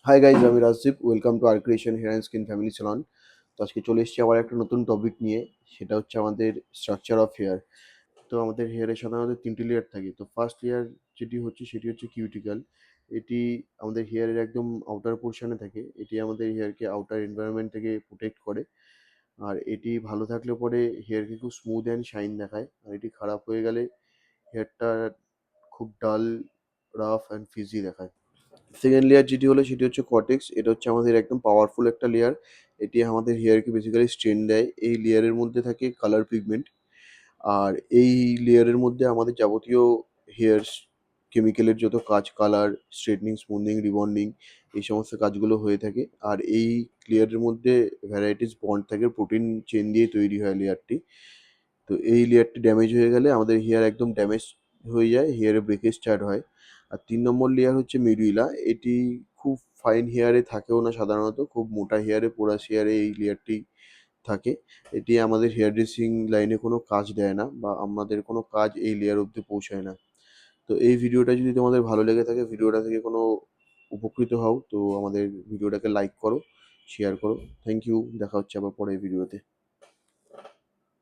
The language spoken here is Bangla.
হাই গাইজ, আমি Rajdeep. Welcome to R creation hair and skin family salon. তো আজকে চলে এসেছি আবার একটা নতুন টপিক নিয়ে। সেটা হচ্ছে আমাদের স্ট্রাকচার অফ হেয়ার। তো আমাদের হেয়ারে সাধারণত তিনটি লেয়ার থাকে। তো ফার্স্ট লেয়ার যেটি হচ্ছে সেটি হচ্ছে কিউটিক্যাল। এটি আমাদের হেয়ারের একদম আউটার পোর্শনে থাকে। এটি আমাদের হেয়ারকে আউটার এনভায়রনমেন্ট থেকে প্রোটেক্ট করে। আর এটি ভালো থাকলে পরে হেয়ারকে খুব স্মুথ অ্যান্ড শাইন দেখায়। আর এটি খারাপ হয়ে গেলে হেয়ারটা খুব ডাল, রাফ অ্যান্ড ফিজি দেখায়। সেকেন্ড লেয়ার যেটি হলো সেটি হচ্ছে কর্টেক্স। এটা হচ্ছে আমাদের একদম পাওয়ারফুল একটা লেয়ার। এটি আমাদের হেয়ারকে বেসিক্যালি স্ট্রেন দেয়। এই লেয়ারের মধ্যে থাকে কালার পিগমেন্ট। আর এই লেয়ারের মধ্যে আমাদের যাবতীয় হেয়ার কেমিক্যালের যত কাজ, কালার, স্ট্রেটনিং, স্মুথনিং, রিবন্ডিং, এই সমস্ত কাজগুলো হয়ে থাকে। আর এই লেয়ারের মধ্যে ভ্যারাইটিস বন্ড থাকে, প্রোটিন চেন দিয়ে তৈরি হয় লেয়ারটি। তো এই লেয়ারটি ড্যামেজ হয়ে গেলে আমাদের হেয়ার একদম ড্যামেজ হয়ে যায়, হেয়ারে ব্রেকেজ স্টার্ট হয়। আর ৩ নম্বর লেয়ার হচ্ছে মেডুইলা। এটি খুব ফাইন হেয়ারে থাকেও না সাধারণত, খুব মোটা হেয়ারে, পোরাস হেয়ারে এই লেয়ারটি থাকে। এটি আমাদের হেয়ার ড্রেসিং লাইনে কোনো কাজ দেয় না, বা আমাদের কোনো কাজ এই লেয়ার অবধি পৌঁছায় না। তো এই ভিডিওটা যদি তোমাদের ভালো লেগে থাকে, ভিডিওটা থেকে কোনো উপকৃত হও, তো আমাদের ভিডিওটাকে লাইক করো, শেয়ার করো। Thank you. দেখা হচ্ছে আবার পরের ভিডিওতে।